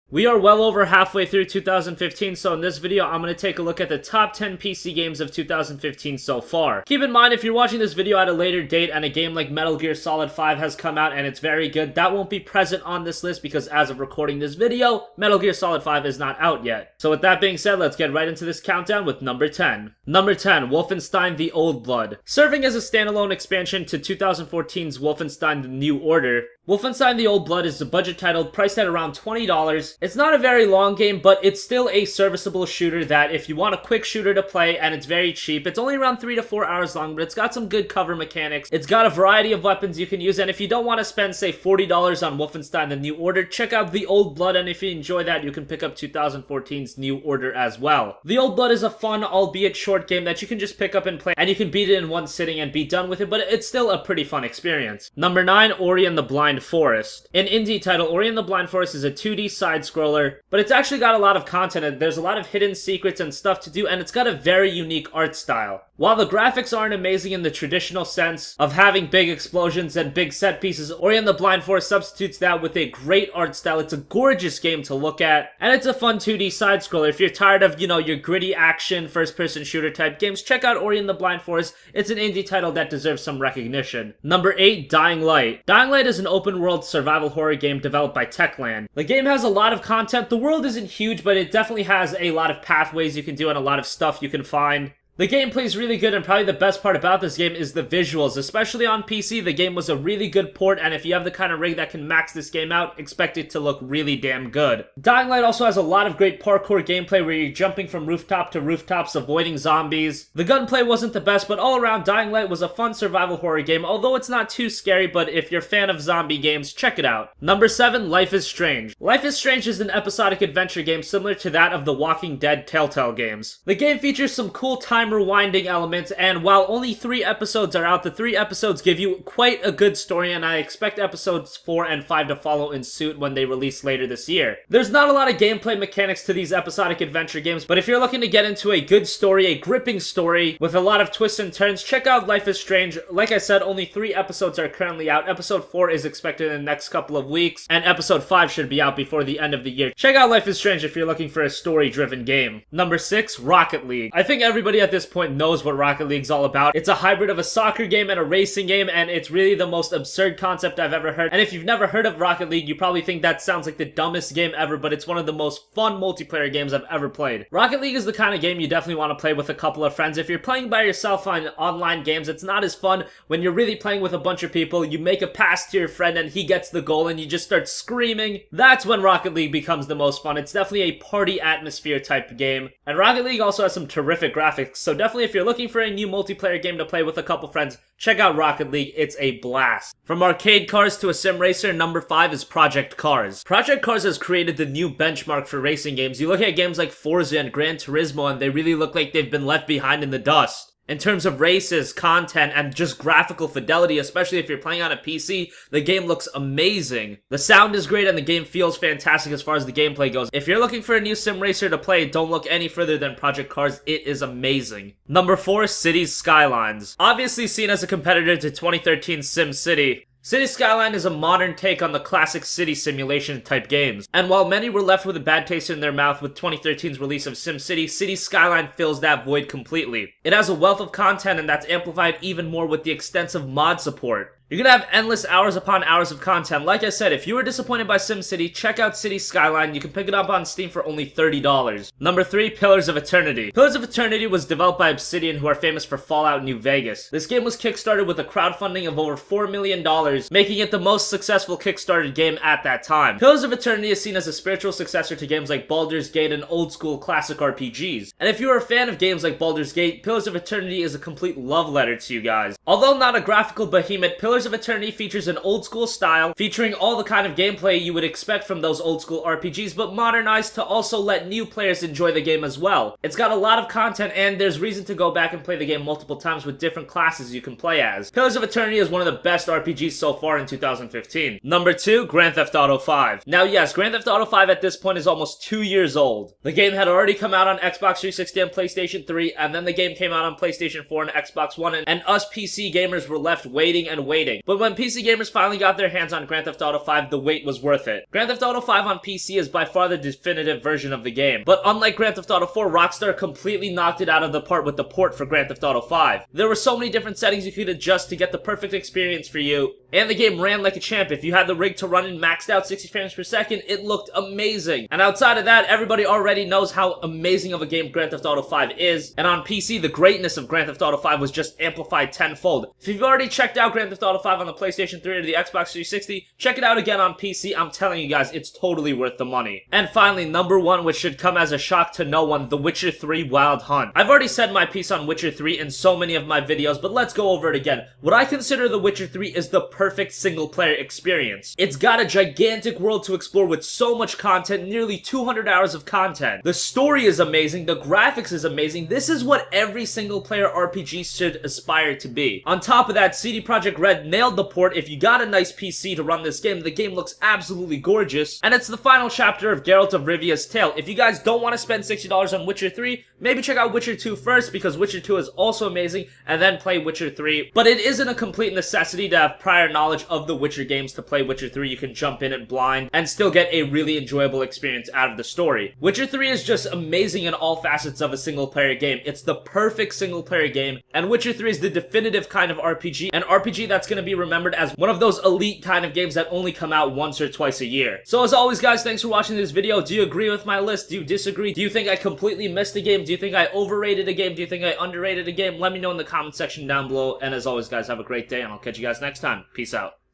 We are well over halfway through 2015, so in this video, I'm going to take a look at the top 10 PC games of 2015 so far. Keep in mind, if you're watching this video at a later date and a game like Metal Gear Solid 5 has come out and it's very good, that won't be present on this list because as of recording this video, Metal Gear Solid 5 is not out yet. So with that being said, let's get right into this countdown with number 10. Number 10, Wolfenstein: The Old Blood. Serving as a standalone expansion to 2014's Wolfenstein: The New Order, Wolfenstein: The Old Blood is a budget title priced at around $20. It's not a very long game, but it's still a serviceable shooter that if you want a quick shooter to play and it's very cheap, it's only around 3 to 4 hours long, but it's got some good cover mechanics. It's got a variety of weapons you can use, and if you don't want to spend, say, $40 on Wolfenstein: The New Order, check out The Old Blood, and if you enjoy that, you can pick up 2014's New Order as well. The Old Blood is a fun, albeit short game that you can just pick up and play, and you can beat it in one sitting and be done with it, but it's still a pretty fun experience. Number 9, Ori and the Blind Forest. An indie title, Ori and the Blind Forest is a 2D side-scroller, but it's actually got a lot of content, and there's a lot of hidden secrets and stuff to do, and it's got a very unique art style. While the graphics aren't amazing in the traditional sense of having big explosions and big set pieces, Ori and the Blind Forest substitutes that with a great art style. It's a gorgeous game to look at, and it's a fun 2D side-scroller. If you're tired of, your gritty action, first-person shooter type games, check out Ori and the Blind Forest. It's an indie title that deserves some recognition. Number 8, Dying Light. Dying Light is an open-world survival horror game developed by Techland. The game has a lot of content. The world isn't huge, but it definitely has a lot of pathways you can do and a lot of stuff you can find. The gameplay is really good, and probably the best part about this game is the visuals. Especially on PC, the game was a really good port, and if you have the kind of rig that can max this game out, expect it to look really damn good. Dying Light also has a lot of great parkour gameplay where you're jumping from rooftop to rooftops, avoiding zombies. The gunplay wasn't the best, but all around, Dying Light was a fun survival horror game, although it's not too scary, but if you're a fan of zombie games, check it out. Number 7, Life is Strange. Life is Strange is an episodic adventure game similar to that of the Walking Dead Telltale games. The game features some cool time rewinding elements, and while only 3 episodes are out, the 3 episodes give you quite a good story, and I expect episodes 4 and 5 to follow in suit when they release later this year. There's not a lot of gameplay mechanics to these episodic adventure games, but if you're looking to get into a good story, a gripping story with a lot of twists and turns, check out Life is Strange. Like I said, only 3 episodes are currently out. Episode 4 is expected in the next couple of weeks, and episode 5 should be out before the end of the year. Check out Life is Strange if you're looking for a story-driven game. Number 6, Rocket League. I think everybody at this point knows what Rocket League's all about. It's a hybrid of a soccer game and a racing game, and it's really the most absurd concept I've ever heard. And if you've never heard of Rocket League, you probably think that sounds like the dumbest game ever, but it's one of the most fun multiplayer games I've ever played. Rocket League is the kind of game you definitely want to play with a couple of friends. If you're playing by yourself on online games, it's not as fun. When you're really playing with a bunch of people, you make a pass to your friend and he gets the goal and you just start screaming. That's when Rocket League becomes the most fun. It's definitely a party atmosphere type game. And Rocket League also has some terrific graphics, so definitely if you're looking for a new multiplayer game to play with a couple friends, check out Rocket League. It's a blast. From arcade cars to a sim racer, number 5 is Project Cars. Project Cars has created the new benchmark for racing games. You look at games like Forza and Gran Turismo and they really look like they've been left behind in the dust. In terms of races, content, and just graphical fidelity, especially if you're playing on a PC, the game looks amazing. The sound is great and the game feels fantastic as far as the gameplay goes. If you're looking for a new sim racer to play, don't look any further than Project Cars. It is amazing. Number 4, Cities Skylines. Obviously seen as a competitor to 2013's SimCity, City Skyline is a modern take on the classic city simulation type games. And while many were left with a bad taste in their mouth with 2013's release of SimCity, City Skyline fills that void completely. It has a wealth of content and that's amplified even more with the extensive mod support. You're gonna have endless hours upon hours of content. Like I said, if you were disappointed by SimCity, check out City Skyline. You can pick it up on Steam for only $30. Number 3, Pillars of Eternity. Pillars of Eternity was developed by Obsidian, who are famous for Fallout New Vegas. This game was kickstarted with a crowdfunding of over $4 million, making it the most successful kickstarted game at that time. Pillars of Eternity is seen as a spiritual successor to games like Baldur's Gate and old school classic RPGs. And if you're a fan of games like Baldur's Gate, Pillars of Eternity is a complete love letter to you guys. Although not a graphical behemoth, Pillars of Eternity features an old school style, featuring all the kind of gameplay you would expect from those old school RPGs, but modernized to also let new players enjoy the game as well. It's got a lot of content, and there's reason to go back and play the game multiple times with different classes you can play as. Pillars of Eternity is one of the best RPGs so far in 2015. Number 2, Grand Theft Auto 5. Now yes, Grand Theft Auto 5 at this point is almost 2 years old. The game had already come out on Xbox 360 and PlayStation 3, and then the game came out on PlayStation 4 and Xbox One, and us PC gamers were left waiting waiting. But when PC gamers finally got their hands on Grand Theft Auto 5, the wait was worth it. Grand Theft Auto 5 on PC is by far the definitive version of the game. But unlike Grand Theft Auto 4, Rockstar completely knocked it out of the park with the port for Grand Theft Auto 5. There were so many different settings you could adjust to get the perfect experience for you, and the game ran like a champ. If you had the rig to run in maxed out 60 frames per second, it looked amazing. And outside of that, everybody already knows how amazing of a game Grand Theft Auto 5 is, and on PC, the greatness of Grand Theft Auto 5 was just amplified tenfold. If you've already checked out Grand Theft Auto 5 on the PlayStation 3 or the Xbox 360, check it out again on PC. I'm telling you guys, it's totally worth the money. And finally, number one, which should come as a shock to no one, The Witcher 3 Wild Hunt. I've already said my piece on Witcher 3 in so many of my videos, but let's go over it again. What I consider The Witcher 3 is the perfect single-player experience. It's got a gigantic world to explore with so much content, nearly 200 hours of content. The story is amazing, the graphics is amazing. This is what every single-player RPG should aspire to be. On top of that, CD Projekt Red nailed the port. If you got a nice PC to run this game, the game looks absolutely gorgeous, and it's the final chapter of Geralt of Rivia's tale. If you guys don't want to spend $60 on Witcher 3, maybe check out Witcher 2 first, because Witcher 2 is also amazing, and then play Witcher 3. But it isn't a complete necessity to have prior knowledge of the Witcher games to play Witcher 3. You can jump in it blind and still get a really enjoyable experience out of the story. Witcher 3 is just amazing in all facets of a single-player game. It's the perfect single-player game, and Witcher 3 is the definitive kind of RPG, an RPG that's going to be remembered as one of those elite kind of games that only come out once or twice a year. So as always, guys, thanks for watching this video. Do you agree with my list? Do you disagree? Do you think I completely missed a game? Do you think I overrated a game? Do you think I underrated a game? Let me know in the comment section down below. And as always, guys, have a great day, and I'll catch you guys next time. Peace out.